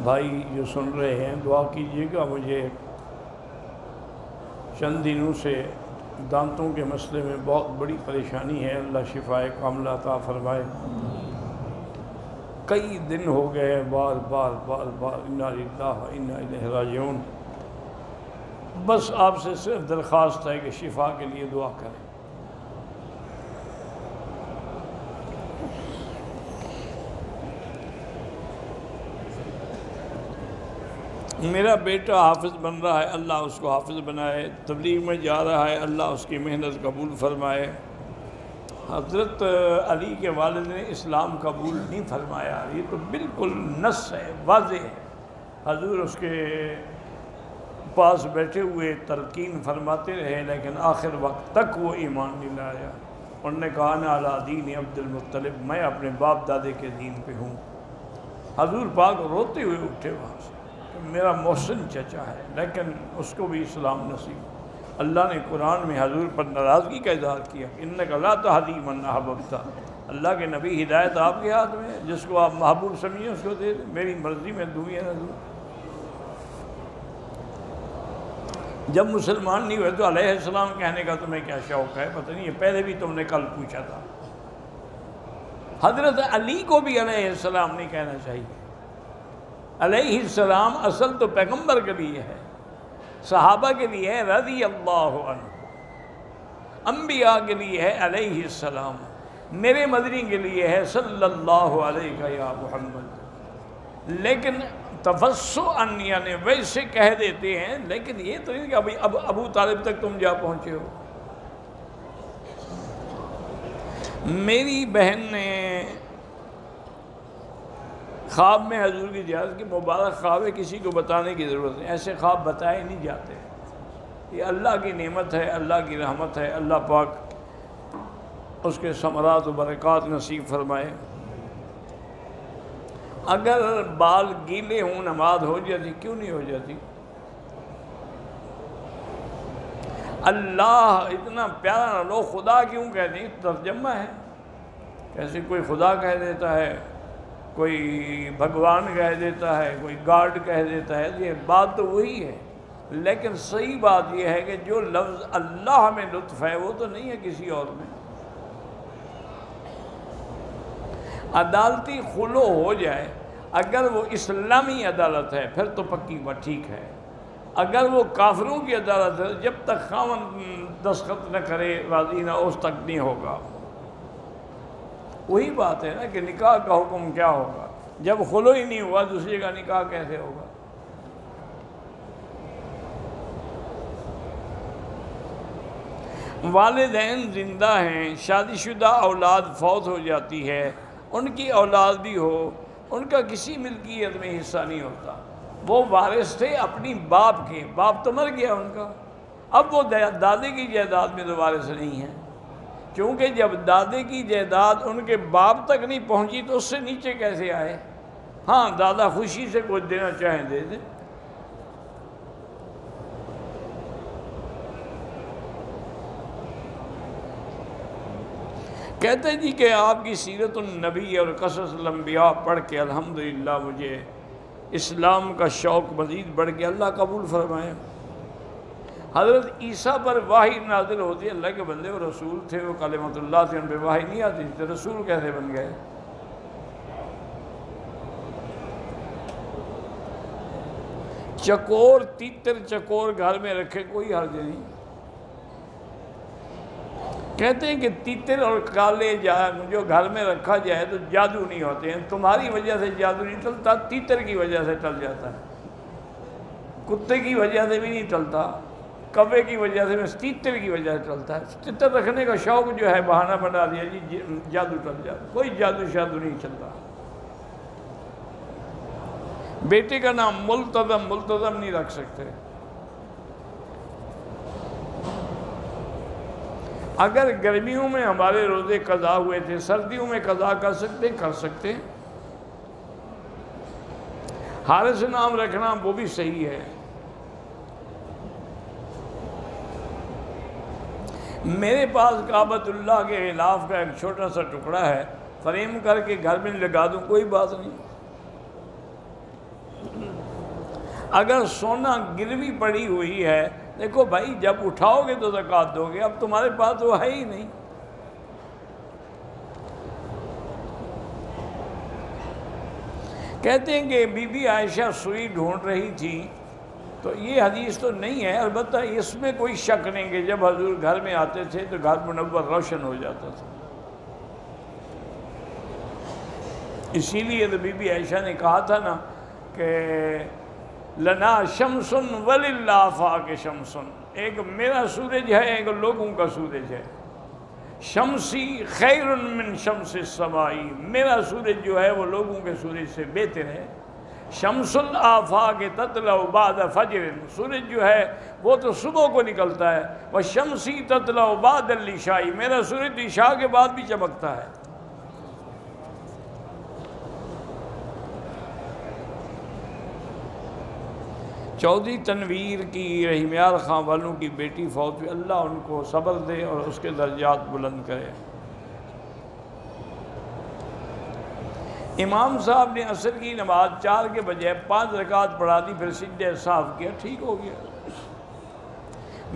بھائی جو سن رہے ہیں دعا کیجیے گا، مجھے چند دنوں سے دانتوں کے مسئلے میں بہت بڑی پریشانی ہے، اللہ شفائے کاملہ عطا فرمائے۔ کئی دن ہو گئے بار بار انا للہ و انا الیہ راجعون۔ بس آپ سے صرف درخواست ہے کہ شفا کے لیے دعا کریں۔ میرا بیٹا حافظ بن رہا ہے، اللہ اس کو حافظ بنائے، تبلیغ میں جا رہا ہے، اللہ اس کی محنت قبول فرمائے۔ حضرت علی کے والد نے اسلام قبول نہیں فرمایا، یہ تو بالکل نص ہے، واضح ہے۔ حضور اس کے پاس بیٹھے ہوئے تلقین فرماتے رہے، لیکن آخر وقت تک وہ ایمان نہیں لایا۔ انہوں نے کہا انا علی دین عبد المطلب، میں اپنے باپ دادے کے دین پہ ہوں۔ حضور پاک روتے ہوئے اٹھے وہاں سے، میرا محسن چچا ہے لیکن اس کو بھی اسلام نصیب۔ اللہ نے قرآن میں حضور پر ناراضگی کا اظہار کیا، انک لا تہدی من احببت، اللہ کے نبی ہدایت آپ کے ہاتھ میں ہے، جس کو آپ محبوب سمجھیں اس کو دے دیں، میری مرضی میں دوں یا نہ دوں۔ جب مسلمان نہیں ہوئے تو علیہ السلام کہنے کا تمہیں کیا شوق ہے؟ پتہ نہیں، یہ پہلے بھی تم نے کل پوچھا تھا۔ حضرت علی کو بھی علیہ السلام نہیں کہنا چاہیے۔ علیہ السلام اصل تو پیغمبر کے لیے ہے، صحابہ کے لیے ہے رضی اللہ عنہ، انبیاء کے لیے ہے علیہ السلام، میرے مدنی کے لیے ہے صلی اللہ علیہ یا محمد۔ لیکن تفسعاً یعنی ویسے کہہ دیتے ہیں، لیکن یہ تو نہیں کہ ابو طالب تک تم جا پہنچے ہو۔ میری بہن نے خواب میں حضور کی زیارت کی، مبارک خواب ہے، کسی کو بتانے کی ضرورت نہیں، ایسے خواب بتائے نہیں جاتے، یہ اللہ کی نعمت ہے، اللہ کی رحمت ہے، اللہ پاک اس کے ثمرات و برکات نصیب فرمائے۔ اگر بال گیلے ہوں نماز ہو جاتی، کیوں نہیں ہو جاتی؟ اللہ اتنا پیارا نہ لو، خدا کیوں کہتے ہیں؟ ترجمہ ہے، کیسے کوئی خدا کہہ دیتا ہے، کوئی بھگوان کہہ دیتا ہے، کوئی گاڈ کہہ دیتا ہے، یہ بات تو وہی ہے، لیکن صحیح بات یہ ہے کہ جو لفظ اللہ میں لطف ہے وہ تو نہیں ہے کسی اور میں۔ عدالتی خلو ہو جائے، اگر وہ اسلامی عدالت ہے پھر تو پکی بات ٹھیک ہے، اگر وہ کافروں کی عدالت ہے جب تک خاوند دستخط نہ کرے راضی نہ اس تک نہیں ہوگا۔ وہی بات ہے نا کہ نکاح کا حکم کیا ہوگا؟ جب خلو ہی نہیں ہوا دوسری کا نکاح کیسے ہوگا؟ والدین زندہ ہیں، شادی شدہ اولاد فوت ہو جاتی ہے، ان کی اولاد بھی ہو، ان کا کسی ملکیت میں حصہ نہیں ہوتا، وہ وارث تھے اپنی باپ کے، باپ تو مر گیا ان کا، اب وہ دادے کی جائیداد میں تو وارث نہیں ہیں، کیونکہ جب دادے کی جائیداد ان کے باپ تک نہیں پہنچی تو اس سے نیچے کیسے آئے؟ ہاں دادا خوشی سے کچھ دینا چاہیں دے دیں۔ کہتے جی کہ آپ کی سیرت النبی اور قصص الانبیاء پڑھ کے الحمدللہ مجھے اسلام کا شوق مزید بڑھ گیا، اللہ قبول فرمائے۔ حضرت عیسیٰ پر وحی نازل ہوتی ہے، اللہ کے بندے وہ رسول تھے، وہ کلمۃ اللہ تھے، ان پہ وحی نہیں آتی تھی، تو رسول کیسے بن گئے؟ چکور تیتر چکور گھر میں رکھے کوئی حرج نہیں، کہتے ہیں کہ تیتر اور کالے جو گھر میں رکھا جائے تو جادو نہیں ہوتے ہیں، تمہاری وجہ سے جادو نہیں ٹلتا، تیتر کی وجہ سے ٹل جاتا ہے، کتے کی وجہ سے بھی نہیں ٹلتا، کوے کی وجہ سے، تیتر کی وجہ سے ٹلتا ہے۔ تیتر رکھنے کا شوق جو ہے بہانہ بنا دیا جی جادو ٹل جاتا، کوئی جادو شادو نہیں چلتا۔ بیٹے کا نام ملتزم نہیں رکھ سکتے، اگر گرمیوں میں ہمارے روزے قضا ہوئے تھے، سردیوں میں قضا کر سکتے، حارث نام رکھنا وہ بھی صحیح ہے۔ میرے پاس کعبۃ اللہ کے غلاف کا ایک چھوٹا سا ٹکڑا ہے، فریم کر کے گھر میں لگا دوں کوئی بات نہیں، اگر سونا گروی پڑی ہوئی ہے، دیکھو بھائی جب اٹھاؤ گے تو زکوٰۃ دو گے، اب تمہارے پاس وہ ہے ہی نہیں۔ کہتے ہیں کہ بی بی عائشہ سوئی ڈھونڈ رہی تھی، تو یہ حدیث تو نہیں ہے، البتہ اس میں کوئی شک نہیں کہ جب حضور گھر میں آتے تھے تو گھر منور روشن ہو جاتا تھا۔ اسی لیے تو بی بی عائشہ نے کہا تھا نا کہ لنا شمس وللہ آفاق شمس، ایک میرا سورج ہے، ایک لوگوں کا سورج ہے۔ شمسی خیر من شمس السمائی، میرا سورج جو ہے وہ لوگوں کے سورج سے بہتر ہے۔ شمس الآفاق تطلع بعد فجر، سورج جو ہے وہ تو صبح کو نکلتا ہے، وشمسی تطلع بعد العشاء، میرا سورج عشاء کے بعد بھی چمکتا ہے۔ چودھری تنویر کی رحیمیار خان والوں کی بیٹی فوت ہوئی، اللہ ان کو صبر دے اور اس کے درجات بلند کرے۔ امام صاحب نے عصر کی نماز 4 کے بجائے 5 رکعت پڑھا دی، پھر سجدہ صاف کیا، ٹھیک ہو گیا۔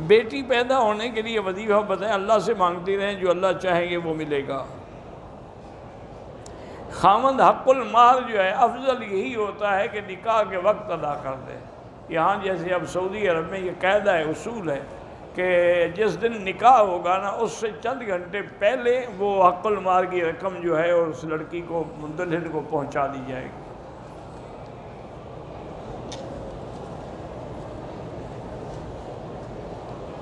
بیٹی پیدا ہونے کے لیے وظیفہ بتائیں، اللہ سے مانگتی رہیں، جو اللہ چاہیں گے وہ ملے گا۔ خاوند حق المہر جو ہے افضل یہی ہوتا ہے کہ نکاح کے وقت ادا کر دے۔ یہاں جیسے اب سعودی عرب میں یہ قاعدہ ہے، اصول ہے کہ جس دن نکاح ہوگا نا اس سے چند گھنٹے پہلے وہ حق المہر کی رقم جو ہے اور اس لڑکی کو دلہن کو پہنچا دی جائے گی۔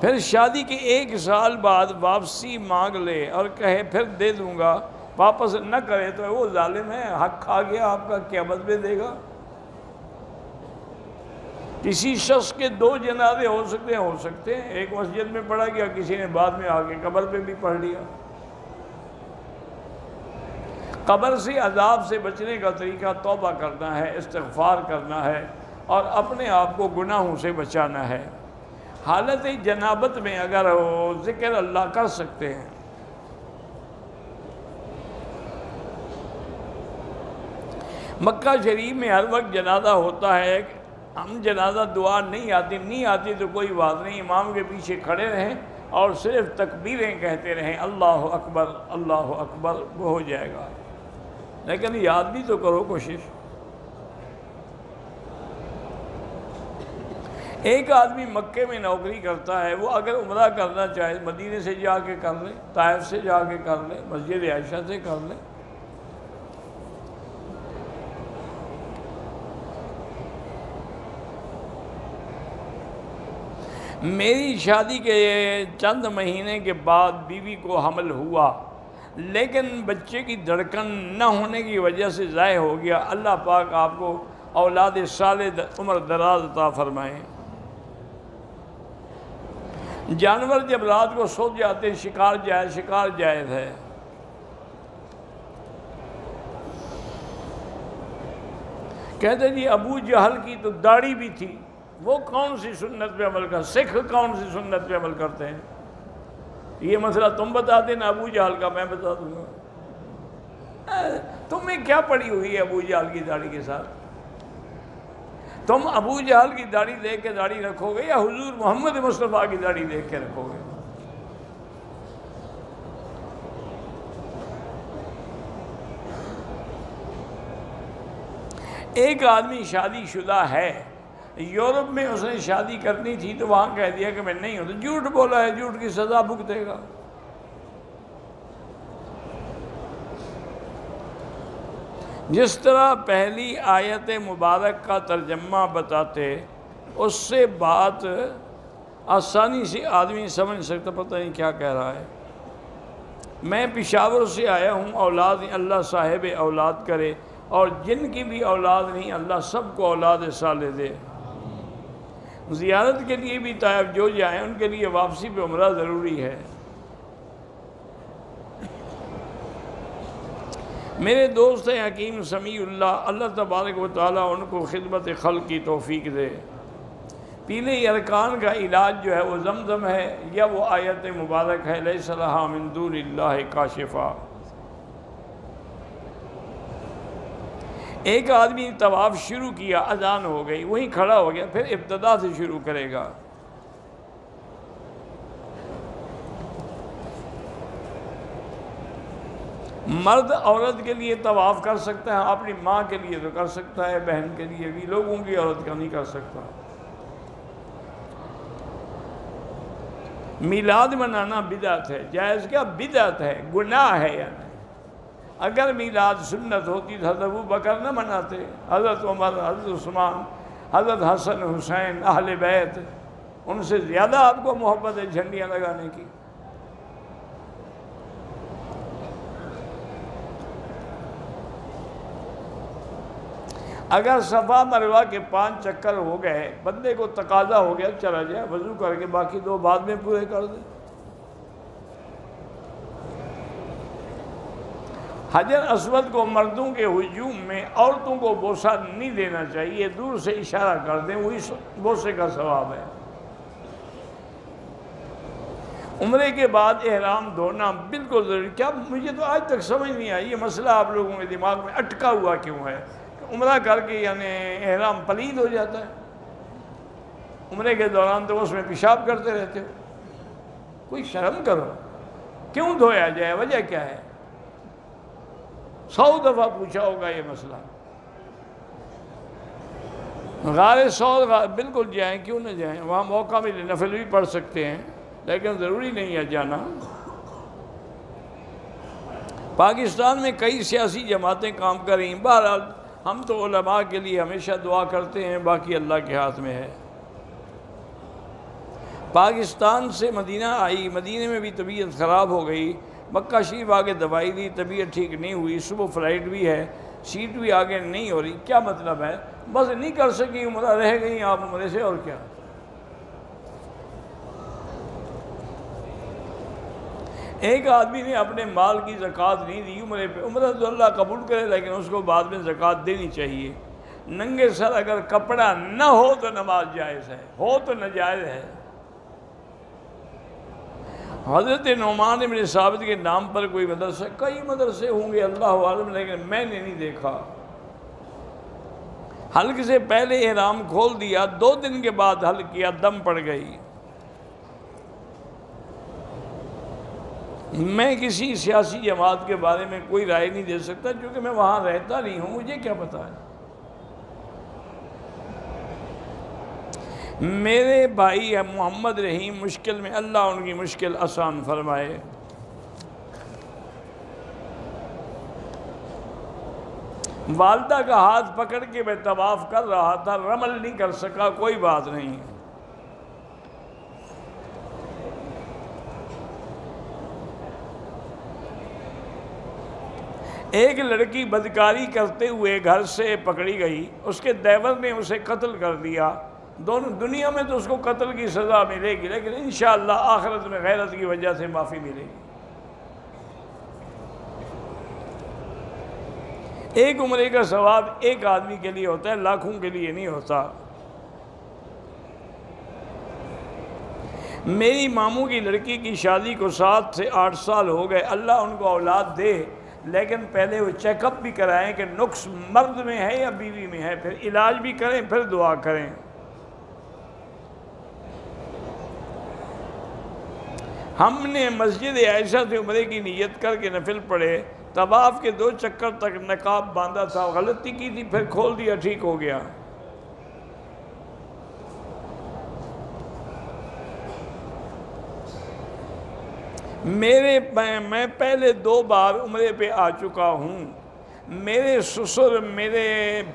پھر شادی کے 1 سال بعد واپسی مانگ لے اور کہے پھر دے دوں گا، واپس نہ کرے تو وہ ظالم ہے، حق کھا گیا آپ کا، قیامت میں دے گا۔ کسی شخص کے 2 جنازے ہو سکتے ہیں، ایک مسجد میں پڑھا گیا، کسی نے بعد میں آ کے قبر پہ بھی پڑھ لیا۔ قبر سے عذاب سے بچنے کا طریقہ توبہ کرنا ہے، استغفار کرنا ہے اور اپنے آپ کو گناہوں سے بچانا ہے۔ حالت جنابت میں اگر ہو ذکر اللہ کر سکتے ہیں۔ مکہ شریف میں ہر وقت جنازہ ہوتا ہے، ہم جنازہ دعا نہیں آتی تو کوئی بات نہیں، امام کے پیچھے کھڑے رہیں اور صرف تکبیریں کہتے رہیں، اللہ اکبر، وہ ہو جائے گا۔ لیکن یاد بھی تو کرو کوشش۔ ایک آدمی مکے میں نوکری کرتا ہے، وہ اگر عمرہ کرنا چاہے مدینے سے جا کے کر لے، طائف سے جا کے کر لے، مسجد عائشہ سے کر لے۔ میری شادی کے چند مہینے کے بعد بیوی کو حمل ہوا، لیکن بچے کی دھڑکن نہ ہونے کی وجہ سے ضائع ہو گیا۔ اللہ پاک آپ کو اولاد صالح عمر دراز عطا فرمائیں۔ جانور جب رات کو سو جاتے ہیں، شکار جائز ہے۔ کہتے جی ابو جہل کی تو داڑھی بھی تھی، وہ کون سی سنت پہ عمل کر، سکھ کون سی سنت پہ عمل کرتے ہیں؟ یہ مسئلہ تم بتا دینا، ابو جہل کا میں بتا دوں گا۔ تمہیں کیا پڑی ہوئی ہے ابو جہل کی داڑھی کے ساتھ؟ تم ابو جہل کی داڑھی دیکھ کے داڑھی رکھو گے یا حضور محمد مصطفیٰ کی داڑھی دیکھ کے رکھو گے؟ ایک آدمی شادی شدہ ہے، یورپ میں اس نے شادی کرنی تھی تو وہاں کہہ دیا کہ میں نہیں ہوں، تو جھوٹ بولا ہے، جھوٹ کی سزا بھگتے گا۔ جس طرح پہلی آیت مبارک کا ترجمہ بتاتے، اس سے بات آسانی سے آدمی سمجھ سکتا، پتہ نہیں کیا کہہ رہا ہے۔ میں پشاور سے آیا ہوں، اولاد اللہ صاحب اولاد کرے، اور جن کی بھی اولاد نہیں اللہ سب کو اولاد صالح دے۔ زیارت کے لیے بھی طائف جو جائیں ان کے لیے واپسی پہ عمرہ ضروری ہے۔ میرے دوست ہیں حکیم سمیع اللہ، اللہ تبارک و تعالیٰ ان کو خدمت خلق کی توفیق دے۔ پیلے ارکان کا علاج جو ہے وہ زمزم ہے یا وہ آیت مبارک ہے لیس لہا من دون اللہ کاشفا۔ ایک آدمی نے طواف شروع کیا، اذان ہو گئی، وہیں کھڑا ہو گیا، پھر ابتدا سے شروع کرے گا۔ مرد عورت کے لیے طواف کر سکتا ہے، اپنی ماں کے لیے تو کر سکتا ہے، بہن کے لیے بھی، لوگوں کی عورت کا نہیں کر سکتا۔ میلاد منانا بدعت ہے، جائز کیا بدعت ہے، گناہ ہے۔ یعنی اگر میلاد سنت ہوتی تو حضرت ابو بکر نہ مناتے، حضرت عمر، حضرت عثمان، حضرت حسن حسین، اہل بیت، ان سے زیادہ آپ کو محبت ہے جھنڈیاں لگانے کی۔ اگر صفا مروہ کے 5 چکر ہو گئے، بندے کو تقاضا ہو گیا چلا جائے وضو کر کے، باقی 2 بعد میں پورے کر دے۔ حجر اسود کو مردوں کے ہجوم میں عورتوں کو بوسہ نہیں دینا چاہیے، دور سے اشارہ کر دیں، وہی بوسے کا ثواب ہے۔ عمرے کے بعد احرام دھونا بالکل ضروری۔ کیا مجھے تو آج تک سمجھ نہیں آئی یہ مسئلہ آپ لوگوں کے دماغ میں اٹکا ہوا کیوں ہے؟ عمرہ کر کے یعنی احرام پلید ہو جاتا ہے، عمرے کے دوران تو اس میں پیشاب کرتے رہتے ہو، کوئی شرم کرو، کیوں دھویا جائے، وجہ کیا ہے؟ 100 دفعہ پوچھا ہوگا یہ مسئلہ۔ غار سود بالکل جائیں، کیوں نہ جائیں، وہاں موقع ملے نفل بھی پڑھ سکتے ہیں، لیکن ضروری نہیں ہے جانا۔ پاکستان میں کئی سیاسی جماعتیں کام کر رہی ہیں، بہرحال ہم تو علماء کے لیے ہمیشہ دعا کرتے ہیں، باقی اللہ کے ہاتھ میں ہے۔ پاکستان سے مدینہ آئی، مدینے میں بھی طبیعت خراب ہو گئی، مکہ شریف آگے دوائی دی، طبیعت ٹھیک نہیں ہوئی، صبح فلائٹ بھی ہے، سیٹ بھی آگے نہیں ہو رہی، کیا مطلب ہے؟ بس نہیں کر سکی، عمرہ رہ گئی آپ عمرے سے، اور کیا۔ ایک آدمی نے اپنے مال کی زکوٰۃ نہیں دی عمرے پہ، عمرہ تو اللہ قبول کرے لیکن اس کو بعد میں زکوٰۃ دینی چاہیے۔ ننگے سر اگر کپڑا نہ ہو تو نماز جائز ہے، ہو تو ناجائز ہے۔ حضرت نعمان بن ثابت کے نام پر کوئی مدرسہ، کئی مدرسے ہوں گے اللہ عالم، لیکن میں نے نہیں دیکھا۔ حلق سے پہلے احرام کھول دیا، 2 دن کے بعد حلق کیا، دم پڑ گئی۔ میں کسی سیاسی جماعت کے بارے میں کوئی رائے نہیں دے سکتا، کیونکہ میں وہاں رہتا نہیں ہوں، مجھے کیا پتا ہے۔ میرے بھائی محمد رحیم مشکل میں، اللہ ان کی مشکل آسان فرمائے۔ والدہ کا ہاتھ پکڑ کے میں طواف کر رہا تھا، رمل نہیں کر سکا، کوئی بات نہیں۔ ایک لڑکی بدکاری کرتے ہوئے گھر سے پکڑی گئی، اس کے دیور نے اسے قتل کر دیا۔ دونوں دنیا میں تو اس کو قتل کی سزا ملے گی، لیکن انشاءاللہ آخرت میں غیرت کی وجہ سے معافی ملے گی۔ ایک عمرے کا ثواب ایک آدمی کے لیے ہوتا ہے، لاکھوں کے لیے نہیں ہوتا۔ میری ماموں کی لڑکی کی شادی کو 7 سے 8 سال ہو گئے، اللہ ان کو اولاد دے، لیکن پہلے وہ چیک اپ بھی کرائیں کہ نقص مرد میں ہے یا بیوی میں ہے، پھر علاج بھی کریں، پھر دعا کریں۔ ہم نے مسجد عائشہ سے عمرے کی نیت کر کے نفل پڑھے، طواف کے 2 چکر تک نقاب باندھا تھا، غلطی کی تھی، پھر کھول دیا، ٹھیک ہو گیا۔ میں پہلے 2 بار عمرے پہ آ چکا ہوں۔ میرے سسر، میرے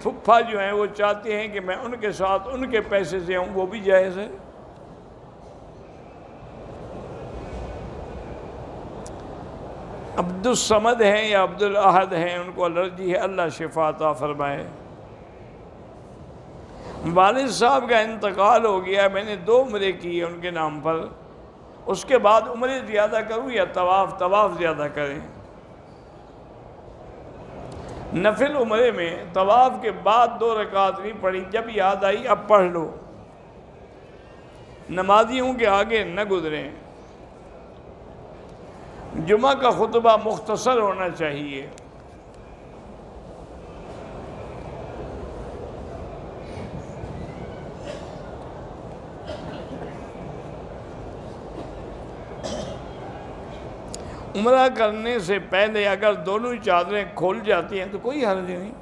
پھپھا جو ہیں وہ چاہتے ہیں کہ میں ان کے ساتھ ان کے پیسے سے ہوں، وہ بھی جائز ہے۔ عبد الصمد ہیں یا عبد الاحد ہیں، ان کو الرجی ہے، اللہ شفا عطا فرمائے۔ والد صاحب کا انتقال ہو گیا، میں نے 2 عمرے کیے ان کے نام پر، اس کے بعد عمرے زیادہ کروں یا طواف زیادہ کریں؟ نفل عمرے میں طواف کے بعد 2 رکعت نہیں پڑھی، جب یاد آئی اب پڑھ لو، نمازیوں کے آگے نہ گزریں۔ جمعہ کا خطبہ مختصر ہونا چاہیے۔ عمرہ کرنے سے پہلے اگر دونوں چادریں کھول جاتی ہیں تو کوئی حرج نہیں۔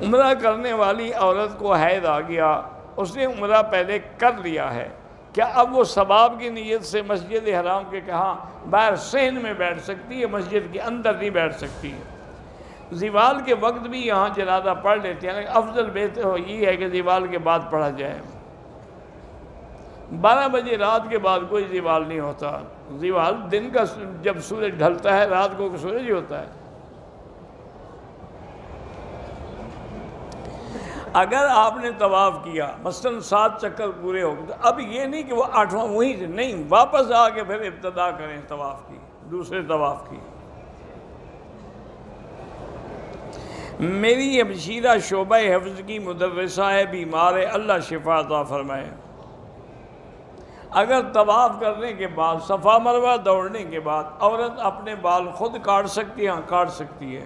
عمرہ کرنے والی عورت کو حیض آ گیا، اس نے عمرہ پہلے کر لیا ہے، کیا اب وہ ثواب کی نیت سے مسجد حرام کے کہاں باہر صحن میں بیٹھ سکتی ہے، مسجد کے اندر نہیں بیٹھ سکتی ہے؟ زوال کے وقت بھی یہاں جنازہ پڑھ لیتے ہیں، لیکن افضل بہتر یہ ہے کہ زوال کے بعد پڑھا جائے۔ 12 بجے رات کے بعد کوئی زوال نہیں ہوتا۔ زوال دن کا جب سورج ڈھلتا ہے، رات کو سورج ہی ہوتا ہے۔ اگر آپ نے طواف کیا، مثلاً 7 چکر پورے ہو گئے، تو اب یہ نہیں کہ وہ 8واں وہیں سے نہیں، واپس آ کے پھر ابتدا کریں طواف کی، دوسرے طواف کی۔ میری ہمشیرہ شعبہ حفظ کی مدرسہ ہے، بیمار ہے، اللہ شفا عطا فرمائے۔ اگر طواف کرنے کے بعد صفا مروہ دوڑنے کے بعد عورت اپنے بال خود کاٹ سکتی ہے؟ ہاں کاٹ سکتی ہے۔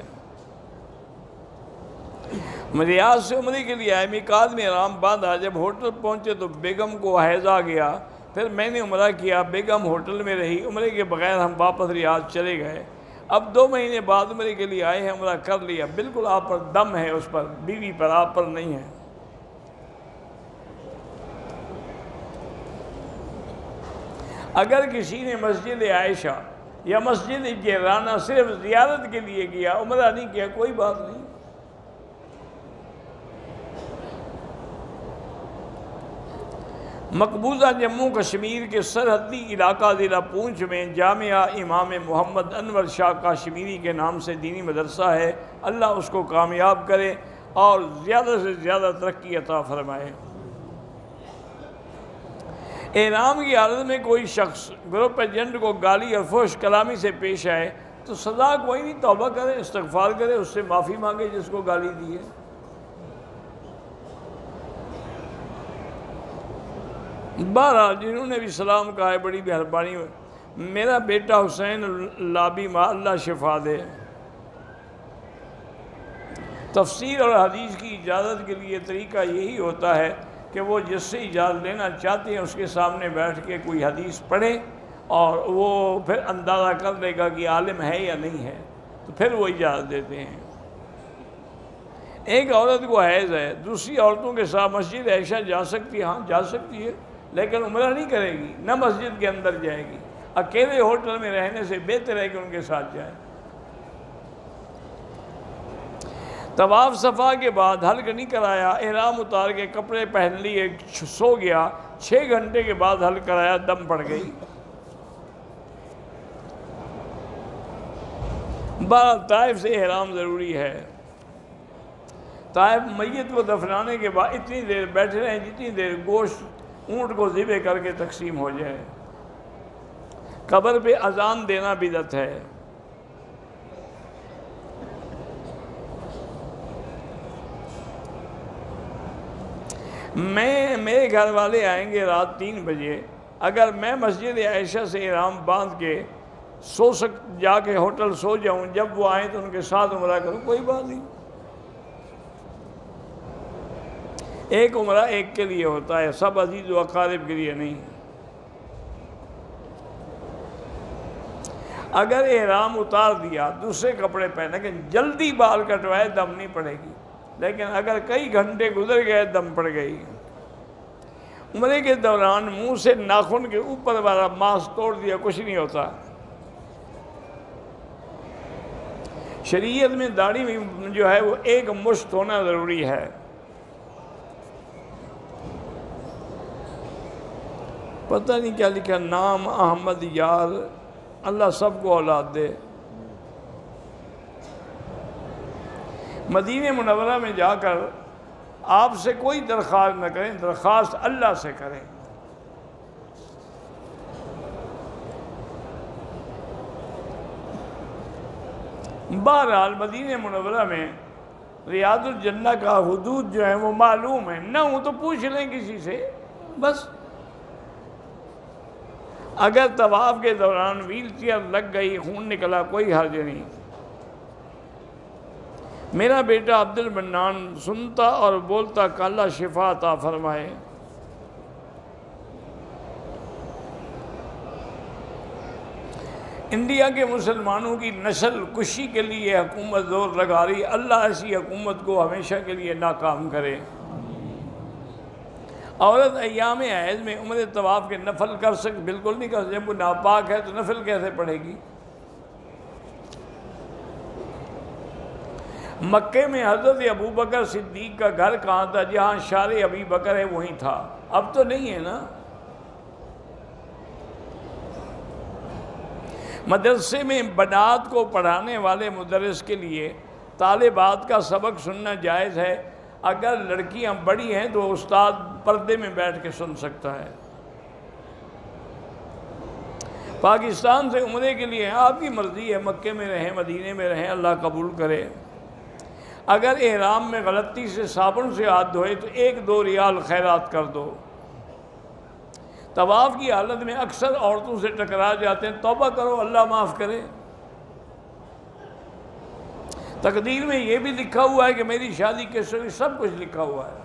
ریاض سے عمرے کے لیے آئے، میقات میں احرام باندھا، جب ہوٹل پہنچے تو بیگم کو حیض آ گیا، پھر میں نے عمرہ کیا، بیگم ہوٹل میں رہی، عمرے کے بغیر ہم واپس ریاض چلے گئے، اب 2 مہینے بعد عمرے کے لیے آئے ہیں، عمرہ کر لیا، بالکل آپ پر دم ہے، اس پر بیوی پر، آپ پر نہیں ہے۔ اگر کسی نے مسجد عائشہ یا مسجد جعرانہ صرف زیارت کے لیے کیا، عمرہ نہیں کیا، کوئی بات نہیں۔ مقبوضہ جموں کشمیر کے سرحدی علاقہ ضلع پونچھ میں جامعہ امام محمد انور شاہ کاشمیری کے نام سے دینی مدرسہ ہے، اللہ اس کو کامیاب کرے اور زیادہ سے زیادہ ترقی عطا فرمائے۔ احرام کی حالت میں کوئی شخص گروپ ایجنٹ کو گالی اور فحش کلامی سے پیش آئے تو سزا کوئی نہیں، توبہ کرے، استغفار کرے، اس سے معافی مانگے جس کو گالی دی ہے۔ بہرحال جنہوں نے بھی سلام کہا ہے بڑی مہربانی، میرا بیٹا حسین لابی ماں اللہ شفا دے۔ تفسیر اور حدیث کی اجازت کے لیے طریقہ یہی ہوتا ہے کہ وہ جس سے اجازت لینا چاہتے ہیں اس کے سامنے بیٹھ کے کوئی حدیث پڑھے اور وہ پھر اندازہ کر لے گا کہ عالم ہے یا نہیں ہے، تو پھر وہ اجازت دیتے ہیں۔ ایک عورت کو حیض ہے، دوسری عورتوں کے ساتھ مسجد عائشہ جا سکتی ہے؟ ہاں جا سکتی ہے، لیکن عمرہ نہیں کرے گی، نہ مسجد کے اندر جائے گی۔ اکیلے ہوٹل میں رہنے سے بہتر ہے کہ ان کے ساتھ جائے۔ طواف صفا کے بعد حلق نہیں کرایا، احرام اتار کے کپڑے پہن لیے، سو گیا، 6 گھنٹے کے بعد حلق کرایا، دم پڑ گئی۔ طائف سے احرام ضروری ہے۔ طائف میت کو دفنانے کے بعد اتنی دیر بیٹھے رہیں جتنی دیر گوشت اونٹ کو ذبح کر کے تقسیم ہو جائے۔ قبر پہ اذان دینا بدعت ہے۔ میرے گھر والے آئیں گے رات 3 بجے، اگر میں مسجد عائشہ سے احرام باندھ کے جا کے ہوٹل سو جاؤں، جب وہ آئیں تو ان کے ساتھ عمرہ کروں، کوئی بات نہیں۔ ایک عمرہ ایک کے لیے ہوتا ہے، سب عزیز و اقارب کے لیے نہیں۔ اگر احرام اتار دیا، دوسرے کپڑے پہنے، لیکن جلدی بال کٹوائے، دم نہیں پڑے گی، لیکن اگر کئی گھنٹے گزر گئے دم پڑ گئی۔ عمرے کے دوران منہ سے ناخن کے اوپر والا ماس توڑ دیا، کچھ نہیں ہوتا۔ شریعت میں داڑھی میں جو ہے وہ 1 مشت ہونا ضروری ہے۔ پتہ نہیں کیا لکھا، نام احمد یار، اللہ سب کو اولاد دے۔ مدینہ منورہ میں جا کر آپ سے کوئی درخواست نہ کریں، درخواست اللہ سے کریں۔ بہرحال مدینہ منورہ میں ریاض الجنہ کا حدود جو ہے وہ معلوم ہے، نہ ہوں تو پوچھ لیں کسی سے، بس۔ اگر طواف کے دوران ویل چیئر لگ گئی، خون نکلا، کوئی حرج نہیں۔ میرا بیٹا عبد المنان سنتا اور بولتا کہ اللہ شفا عطا فرمائے۔ انڈیا کے مسلمانوں کی نسل کشی کے لیے حکومت زور لگا رہی ہے، اللہ ایسی حکومت کو ہمیشہ کے لیے ناکام کرے۔ عورت ایام حیض میں عمرہ طواف کے نفل کر سکتے؟ بالکل نہیں کر سکتے، جب وہ ناپاک ہے تو نفل کیسے پڑھے گی؟ مکے میں حضرت ابوبکر صدیق کا گھر کہاں تھا؟ جہاں شار ابی بکر ہے وہیں تھا، اب تو نہیں ہے نا۔ مدرسے میں بنات کو پڑھانے والے مدرس کے لیے طالبات کا سبق سننا جائز ہے؟ اگر لڑکیاں بڑی ہیں تو استاد پردے میں بیٹھ کے سن سکتا ہے۔ پاکستان سے عمرے کے لیے آپ کی مرضی ہے، مکے میں رہیں مدینے میں رہیں، اللہ قبول کرے۔ اگر احرام میں غلطی سے صابن سے ہاتھ دھوئے تو 1-2 ریال خیرات کر دو۔ طواف کی حالت میں اکثر عورتوں سے ٹکرا جاتے ہیں، توبہ کرو اللہ معاف کرے۔ تقدیر میں یہ بھی لکھا ہوا ہے کہ میری شادی کیسے ہوئی، سب کچھ لکھا ہوا ہے۔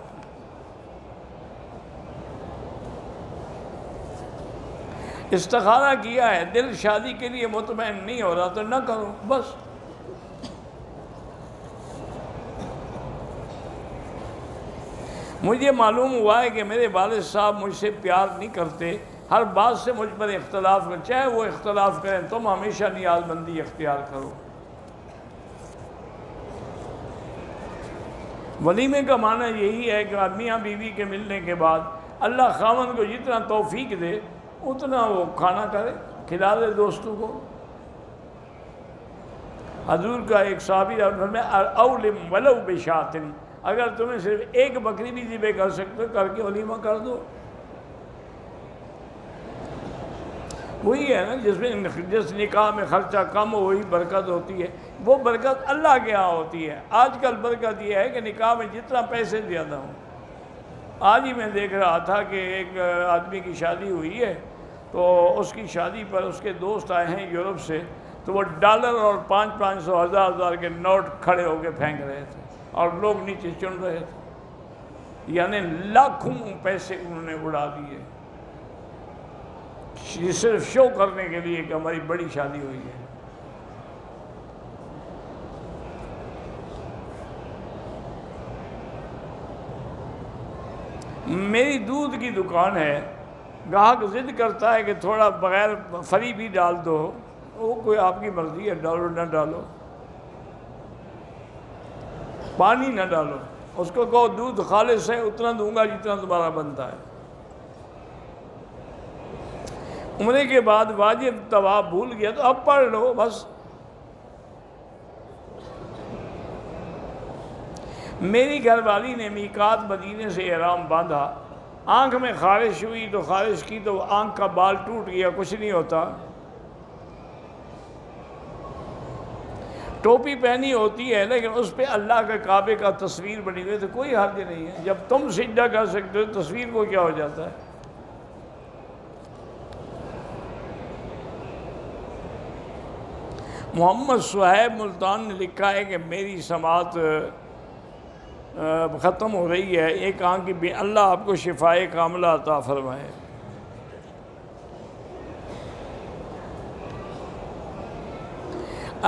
استخارہ کیا ہے، دل شادی کے لیے مطمئن نہیں ہو رہا تو نہ کرو بس۔ مجھے معلوم ہوا ہے کہ میرے والد صاحب مجھ سے پیار نہیں کرتے، ہر بات سے مجھ پر اختلاف کریں، چاہے وہ اختلاف کریں، تم ہمیشہ نیاز بندی اختیار کرو۔ ولیمے کا معنی یہی ہے کہ میاں بیوی کے ملنے کے بعد اللہ خاوند کو جتنا توفیق دے اتنا وہ کھانا کرے، کھلا دے دوستوں کو۔ حضور کا ایک صحابی فرمایا اولم ولو بشاۃ، اگر تمہیں صرف ایک بکری بھی ذبح کر سکتے کر کے ولیمہ کر دو۔ وہی ہے نا جس نکاح میں خرچہ کم ہو وہی برکت ہوتی ہے، وہ برکت اللہ کے ہاں ہوتی ہے۔ آج کل برکت یہ ہے کہ نکاح میں جتنا پیسے زیادہ ہوں۔ آج ہی میں دیکھ رہا تھا کہ ایک آدمی کی شادی ہوئی ہے، تو اس کی شادی پر اس کے دوست آئے ہیں یورپ سے، تو وہ ڈالر اور 500-500 ہزار کے نوٹ کھڑے ہو کے پھینک رہے تھے اور لوگ نیچے چن رہے تھے، یعنی لاکھوں پیسے انہوں نے اڑا دیے صرف شو کرنے کے لیے کہ ہماری بڑی شادی ہوئی ہے۔ میری دودھ کی دکان ہے، گاہک ضد کرتا ہے کہ تھوڑا بغیر فری بھی ڈال دو، وہ کوئی آپ کی مرضی ہے، ڈالو نہ ڈالو، پانی نہ ڈالو، اس کو کہو دودھ خالص ہے اتنا دوں گا جتنا تمہارا بنتا ہے۔ عمرے کے بعد واجب طواف بھول گیا تو اب پڑھ لو بس۔ میری گھر والی نے میقات مدینے سے احرام باندھا، آنکھ میں خارش ہوئی تو خارش کی تو آنکھ کا بال ٹوٹ گیا، کچھ نہیں ہوتا۔ ٹوپی پہنی ہوتی ہے لیکن اس پہ اللہ کے کعبے کا تصویر بنی ہوئی تو کوئی حرج نہیں ہے، جب تم سجدہ کر سکتے ہو تصویر کو کیا ہو جاتا ہے۔ محمد صہیب ملتان نے لکھا ہے کہ میری سماعت ختم ہو رہی ہے، ایک آنکھ کی بھی، اللہ آپ کو شفائے کاملہ عطا فرمائے۔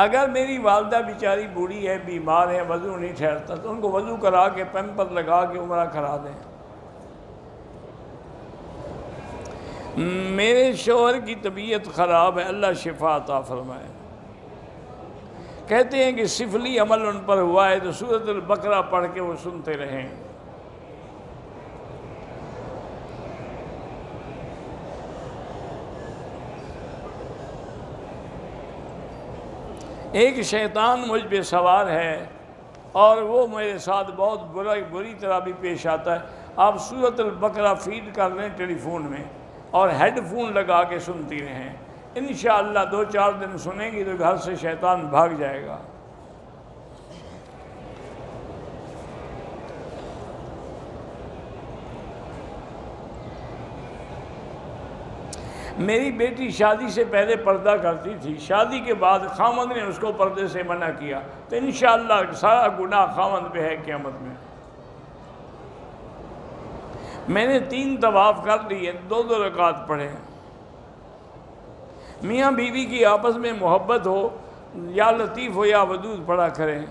اگر میری والدہ بیچاری بوڑھی ہے، بیمار ہے، وضو نہیں ٹھہرتا تو ان کو وضو کرا کے پیمپر لگا کے عمرہ کرا دیں۔ میرے شوہر کی طبیعت خراب ہے، اللہ شفا عطا فرمائے۔ کہتے ہیں کہ سفلی عمل ان پر ہوا ہے تو سورۃ البقرہ پڑھ کے وہ سنتے رہیں۔ ایک شیطان مجھ پہ سوار ہے اور وہ میرے ساتھ بہت بری طرح بھی پیش آتا ہے، آپ سورۃ البقرہ فیڈ کر لیں ٹیلی فون میں اور ہیڈ فون لگا کے سنتی رہیں، انشاءاللہ 2-4 دن سنیں گی تو گھر سے شیطان بھاگ جائے گا۔ میری بیٹی شادی سے پہلے پردہ کرتی تھی، شادی کے بعد خاوند نے اس کو پردے سے منع کیا تو انشاءاللہ سارا گناہ خاوند پہ ہے قیامت میں۔ میں نے 3 طواف کر لیے، 2-2 رکعت پڑھے، میاں بیوی کی آپس میں محبت ہو، یا لطیف ہو یا ودود پڑھا کریں،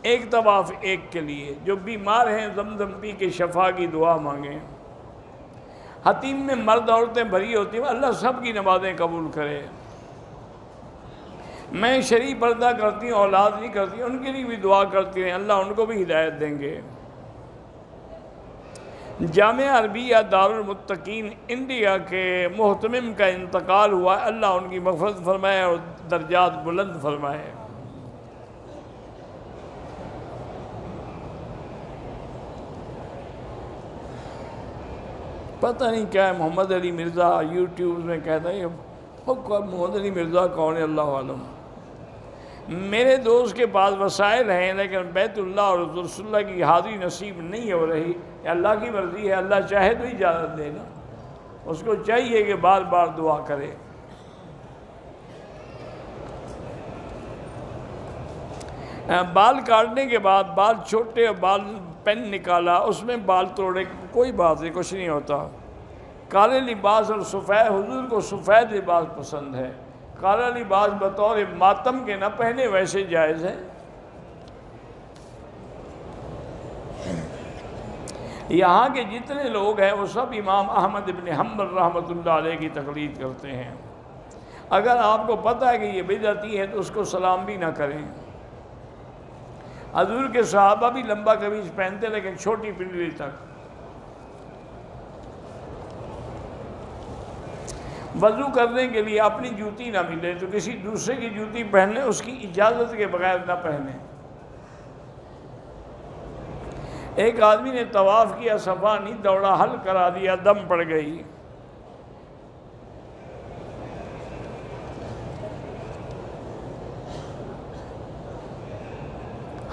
ایک طواف ایک کے لیے، جو بیمار ہیں زمزم پی کے شفا کی دعا مانگیں، حتیم میں مرد عورتیں بھری ہوتی ہیں، اللہ سب کی نمازیں قبول کرے۔ میں شرعی پردہ کرتی ہوں، اولاد نہیں کرتی، ان کے لیے بھی دعا کرتی ہیں، اللہ ان کو بھی ہدایت دیں گے۔ جامعہ عربیہ دارالمتقین انڈیا کے محتمم کا انتقال ہوا ہے، اللہ ان کی مغفرت فرمائے اور درجات بلند فرمائے۔ پتہ نہیں کیا ہے محمد علی مرزا، یوٹیوب میں کہتا ہے محمد علی مرزا کون ہے، اللہ عالم۔ میرے دوست کے پاس وسائل ہیں لیکن بیت اللہ اور رسول اللہ کی حاضری نصیب نہیں ہو رہی، یہ اللہ کی مرضی ہے، اللہ چاہے تو اجازت دے نا، اس کو چاہیے کہ بار بار دعا کرے۔ بال کاٹنے کے بعد بال چھوٹے اور بال پین نکالا، اس میں بال توڑے، کوئی بات نہیں، کچھ نہیں ہوتا۔ کالے لباس اور سفید، حضور کو سفید لباس پسند ہے، کالا لباس بطور ماتم کے نہ پہنے ویسے جائز ہے۔ یہاں کے جتنے لوگ ہیں وہ سب امام احمد بن حنبل رحمۃ اللہ علیہ کی تقلید کرتے ہیں۔ اگر آپ کو پتہ ہے کہ یہ بدعتی ہے تو اس کو سلام بھی نہ کریں۔ حضور کے صحابہ بھی لمبا قمیص پہنتے لیکن چھوٹی پنڈلی تک۔ وضو کرنے کے لیے اپنی جوتی نہ ملے تو کسی دوسرے کی جوتی پہننے، اس کی اجازت کے بغیر نہ پہنے۔ ایک آدمی نے طواف کیا، صفا نہیں دوڑا، حل کرا دیا، دم پڑ گئی۔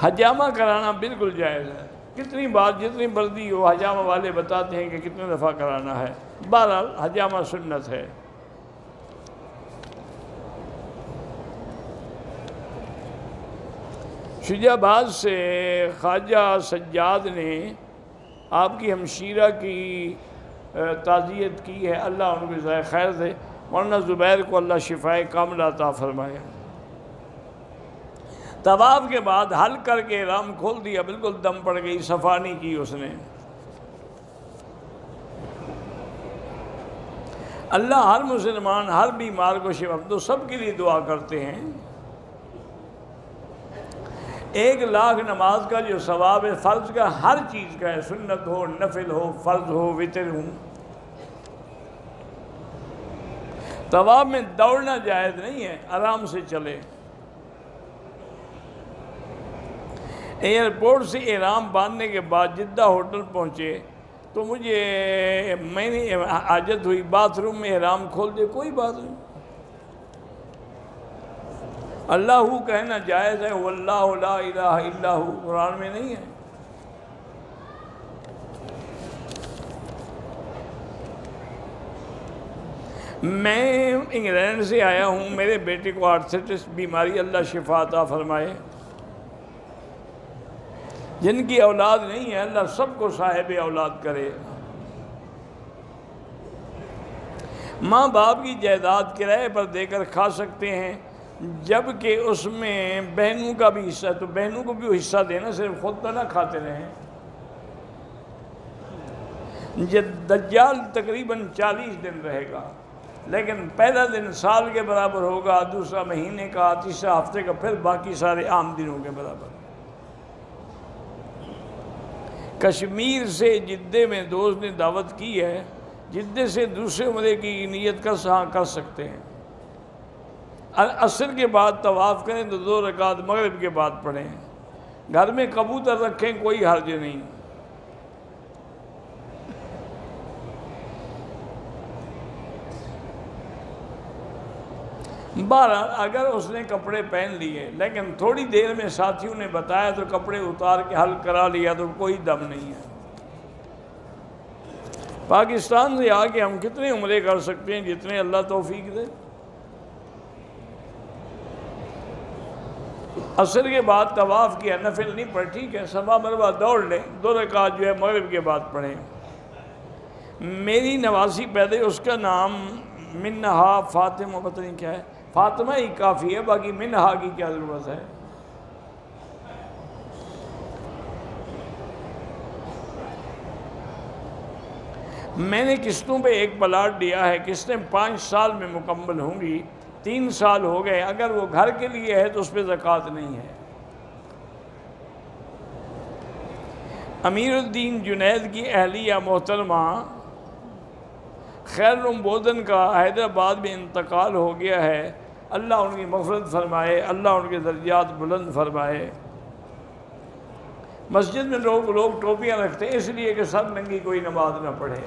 حجامہ کرانا بالکل جائز ہے، کتنی بار جتنی مرضی ہو، حجامہ والے بتاتے ہیں کہ کتنے دفعہ کرانا ہے، بہرحال حجامہ سنت ہے۔ شجاع آباد سے خواجہ سجاد نے آپ کی ہمشیرہ کی تعزیت کی ہے، اللہ ان کو جزائے خیر دے۔ مولانا زبیر کو اللہ شفائے کاملہ عطا فرمائے۔ طواف کے بعد حل کر کے احرام کھول دیا، بالکل دم پڑ گئی، صفا نہیں کی اس نے۔ اللہ ہر مسلمان، ہر بیمار کو شفا، تو سب کے لیے دعا کرتے ہیں۔ 1,00,000 نماز کا جو ثواب ہے، فرض کا ہر چیز کا ہے، سنت ہو، نفل ہو، فرض ہو، وتر ہو۔ طواف میں دوڑنا جائز نہیں ہے، آرام سے چلے۔ ایئرپورٹ سے احرام باندھنے کے بعد جدہ ہوٹل پہنچے تو میں نے حاجت ہوئی، باتھ روم میں احرام کھول دے، کوئی بات نہیں، اللہ کہنا جائز ہے، واللہ لا الہ الا ہو، قرآن میں نہیں ہے۔ میں انگلینڈ سے آیا ہوں، میرے بیٹے کو آرتھرائٹس بیماری، اللہ شفا عطا فرمائے۔ جن کی اولاد نہیں ہے اللہ سب کو صاحب اولاد کرے۔ ماں باپ کی جائیداد کرائے پر دے کر کھا سکتے ہیں، جبکہ اس میں بہنوں کا بھی حصہ، تو بہنوں کو بھی حصہ دینا، صرف خود تو نہ کھاتے رہیں۔ دجال تقریباً 40 دن رہے گا، لیکن پہلا دن سال کے برابر ہوگا، دوسرا مہینے کا، تیسرا ہفتے کا، پھر باقی سارے عام دنوں کے برابر۔ کشمیر سے جدے میں دوست نے دعوت کی ہے، جدے سے دوسرے عمرے کی نیت کر سکتے ہیں۔ عصر کے بعد طواف کریں تو 2 رکعت مغرب کے بعد پڑھیں۔ گھر میں کبوتر رکھیں، کوئی حرج نہیں۔ بہرحال اگر اس نے کپڑے پہن لیے لیکن تھوڑی دیر میں ساتھیوں نے بتایا تو کپڑے اتار کے حل کرا لیا تو کوئی دم نہیں ہے۔ پاکستان سے آ کے ہم کتنے عمرے کر سکتے ہیں، جتنے اللہ توفیق دے۔ عصر کے بعد طواف کیا، نفل نہیں پڑھ، ٹھیک ہے، صفا مروہ دوڑ لیں، 2 رکعت جو ہے مغرب کے بعد پڑھیں۔ میری نواسی پیدا، اس کا نام منہا فاطمہ، پتہ نہیں کیا ہے، فاطمہ ہی کافی ہے، باقی منہا کی کیا ضرورت ہے؟ میں نے قسطوں پہ ایک پلاٹ دیا ہے، قسطیں 5 سال میں مکمل ہوں گی، 3 سال ہو گئے، اگر وہ گھر کے لیے ہے تو اس پہ زکوٰۃ نہیں ہے۔ امیر الدین جنید کی اہلیہ محترمہ خیرالم بودن کا حیدرآباد میں انتقال ہو گیا ہے، اللہ ان کی مغفرت فرمائے، اللہ ان کے درجات بلند فرمائے۔ مسجد میں لوگ ٹوپیاں رکھتے ہیں اس لیے کہ سر ننگی کوئی نماز نہ پڑھے۔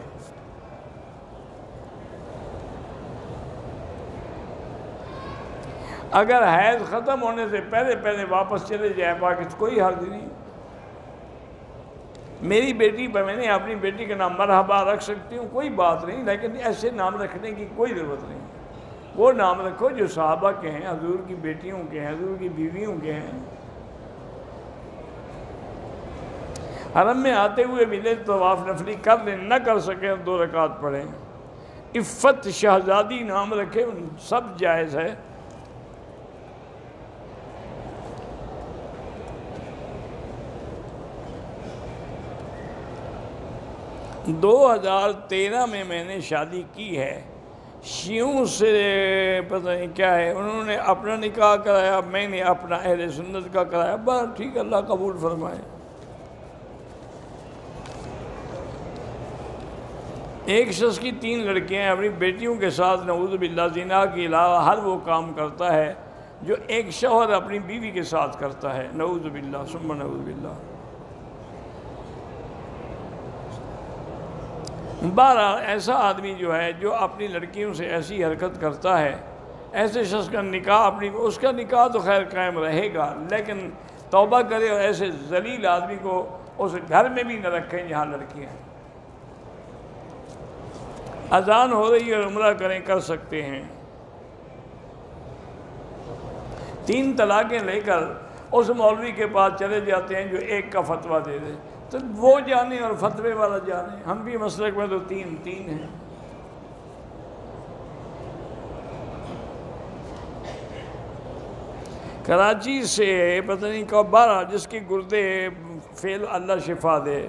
اگر حیض ختم ہونے سے پہلے واپس چلے جائے پاکستان، کوئی حرج نہیں۔ میری بیٹی پر میں نے اپنی بیٹی کا نام مرحبا رکھ سکتی ہوں، کوئی بات نہیں، لیکن ایسے نام رکھنے کی کوئی ضرورت نہیں۔ وہ نام رکھو جو صحابہ کے ہیں، حضور کی بیٹیوں کے ہیں، حضور کی بیویوں کے ہیں۔ حرم میں آتے ہوئے ملے طواف نفلی کر لیں، نہ کر سکیں 2 رکعت پڑھیں۔ عفت شہزادی نام رکھے، سب جائز ہے۔ 2013 میں نے شادی کی ہے، شیعوں سے پتہ نہیں کیا ہے، انہوں نے اپنا نکاح کرایا، میں نے اپنا اہل سنت کا کرایا، بس ٹھیک، اللہ قبول فرمائے۔ ایک شخص کی 3 لڑکیاں ہیں، اپنی بیٹیوں کے ساتھ نعوذ باللہ زنا کے علاوہ ہر وہ کام کرتا ہے جو ایک شوہر اپنی بیوی کے ساتھ کرتا ہے، نعوذ باللہ ثم نعوذ باللہ۔ بہرحال ایسا آدمی جو ہے جو اپنی لڑکیوں سے ایسی حرکت کرتا ہے، ایسے شخص کا نکاح اس کا نکاح تو خیر قائم رہے گا، لیکن توبہ کرے اور ایسے ذلیل آدمی کو اس گھر میں بھی نہ رکھیں جہاں لڑکیاں ہیں۔ اذان ہو رہی ہے اور عمرہ کر سکتے ہیں۔ 3 طلاقیں لے کر اس مولوی کے پاس چلے جاتے ہیں جو ایک کا فتویٰ دے دے، تو وہ جانے اور فتوے والا جانے، ہم بھی مسلک میں تو 3 ہیں۔ کراچی سے پتہ نہیں کب 12 جس کے گردے فیل اللہ شفا دے،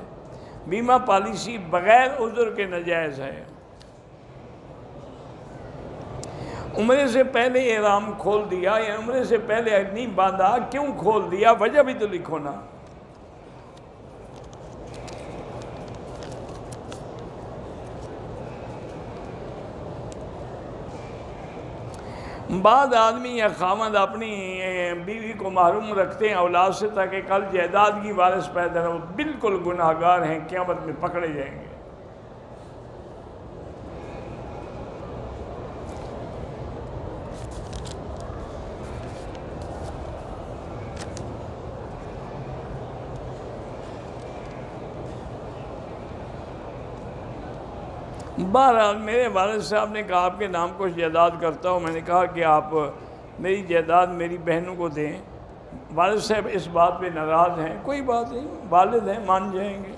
بیمہ پالیسی بغیر عذر کے ناجائز ہے۔ عمرے سے پہلے احرام کھول دیا یا عمرے سے پہلے نہیں باندھا، کیوں کھول دیا؟ وجہ بھی تو لکھو نا۔ بعض آدمی یا خامد اپنی بیوی کو محروم رکھتے ہیں اولاد سے تاکہ کل جائیداد کی وارث پیدا ہو، بالکل گناہگار ہیں، قیامت میں پکڑے جائیں گے۔ بہرحال میرے والد صاحب نے کہا آپ کے نام کچھ جائیداد کرتا ہوں، میں نے کہا کہ آپ میری جائیداد میری بہنوں کو دیں۔ والد صاحب اس بات پہ ناراض ہیں، کوئی بات نہیں، والد ہیں، مان جائیں گے۔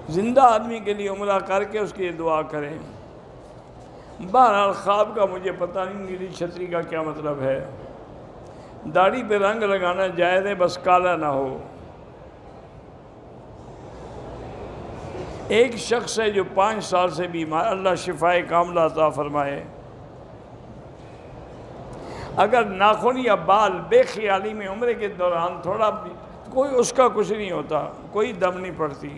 زندہ آدمی کے لیے عمرہ کر کے اس کے لیے دعا کریں۔ بہرحال خواب کا مجھے پتہ نہیں نیلی چھتری کا کیا مطلب ہے۔ داڑھی پہ رنگ لگانا جائز ہے، بس کالا نہ ہو۔ ایک شخص ہے جو 5 سال سے بیمار، اللہ شفائے کاملہ عطا فرمائے۔ اگر ناخن یا بال بے خیالی میں عمرے کے دوران تھوڑا بھی، کوئی اس کا کچھ نہیں ہوتا، کوئی دم نہیں پڑتی۔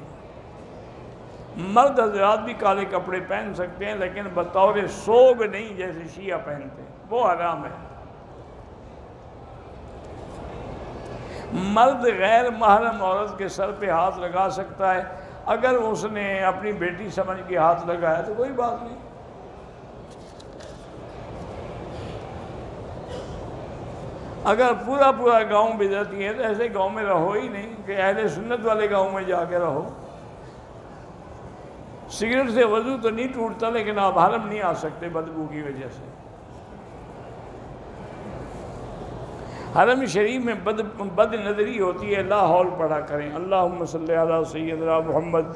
مرد حضرات بھی کالے کپڑے پہن سکتے ہیں، لیکن بطور سوگ نہیں جیسے شیعہ پہنتے، وہ حرام ہے۔ مرد غیر محرم عورت کے سر پہ ہاتھ لگا سکتا ہے، اگر اس نے اپنی بیٹی سمجھ کے ہاتھ لگایا تو کوئی بات نہیں۔ اگر پورا گاؤں بدعتی ہے تو ایسے گاؤں میں رہو ہی نہیں، کہ اہل سنت والے گاؤں میں جا کے رہو۔ سگریٹ سے وضو تو نہیں ٹوٹتا، لیکن آپ حرم نہیں آ سکتے بدبو کی وجہ سے۔ حرم شریف میں بد نظری ہوتی ہے، لا حول پڑھا کریں۔ اللہم صلی علی سیدنا محمد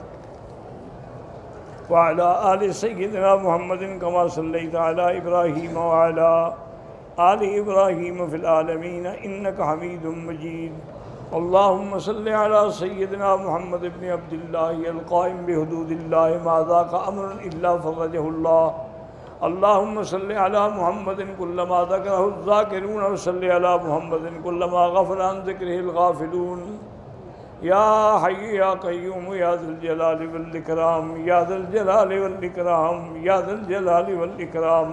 وعلى آل سيدنا محمد كما صليت على إبراهيم وعلى آل إبراهيم في العالمين إنك حميد مجيد. اللهم صل على سيدنا محمد بن عبد الله القائم بحدود الله ما ذاك أمر إلا فرجه الله. اللهم صل على محمد كلما ذكره الذاكرون وصل على محمد كلما غفل عن ذكره الغافلون. يا حي يا قيوم يا ذا الجلال والإكرام يا ذا الجلال والإكرام يا ذا الجلال والإكرام.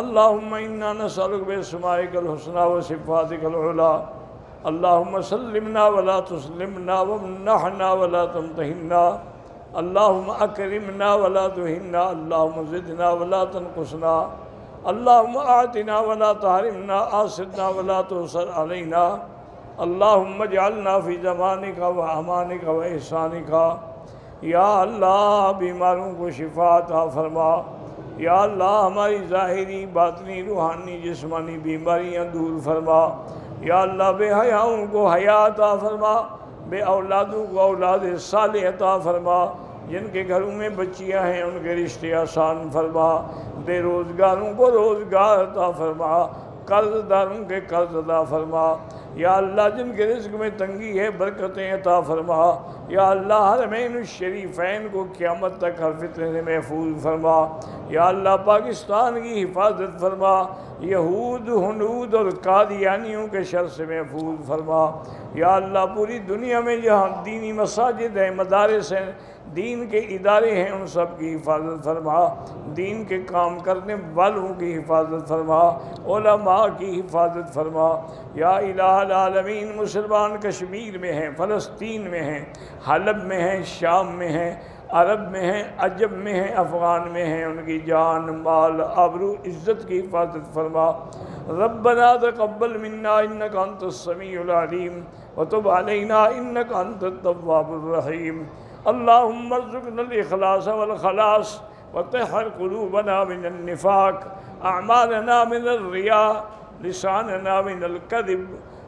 اللهم إنا نسألك بأسمائك الحسنى وصفاتك العلى. اللهم سلمنا ولا تسلمنا وامنحنا ولا تمتحنا. اللهم أكرمنا ولا تهنا. اللهم زدنا ولا تنقصنا. اللهم أعطنا ولا تحرمنا. آسرنا ولا تؤثر علينا. اللهم اجعلنا فی زمانک و امانک و احسانک. یا اللہ بیماروں کو شفا عطا فرما. یا اللہ ہماری ظاہری باطنی روحانی جسمانی بیماریاں دور فرما. یا اللہ بے حیاؤں کو حیا عطا فرما. بے اولادوں کو اولاد صالح عطا فرما. جن کے گھروں میں بچیاں ہیں ان کے رشتے آسان فرما. بے روزگاروں کو روزگار عطا فرما. قرض داروں کے قرض عطا فرما. یا اللہ جن کے رزق میں تنگی ہے برکتیں عطا فرما. یا اللہ حرمین الشریفین کو قیامت تک ہر فتنے سے محفوظ فرما. یا اللہ پاکستان کی حفاظت فرما. یہود ہنود اور قادیانیوں کے شر سے محفوظ فرما. یا اللہ پوری دنیا میں جہاں دینی مساجد ہیں مدارس ہیں دین کے ادارے ہیں ان سب کی حفاظت فرما. دین کے کام کرنے والوں کی حفاظت فرما. علماء کی حفاظت فرما. یا الہ العالمین مسلمان کشمیر میں ہیں فلسطین میں ہیں حلب میں ہیں شام میں ہیں عرب میں ہیں عجب میں ہیں افغان میں ہیں ان کی جان مال آبرو عزت کی حفاظت فرما. ربنا تقبل منا انک انت السمیع العلیم وتب علینا انک انت التواب الرحیم. اللهم ارزقنا الإخلاص والخلاص وطهر قلوبنا من النفاق أعمالنا من الرياء لساننا من الكذب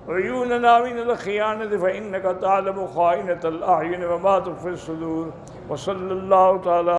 عيوننا من الخيانة فإنك تعلم خائنة الأعين وما تخفي الصدور. وصلى الله تعالى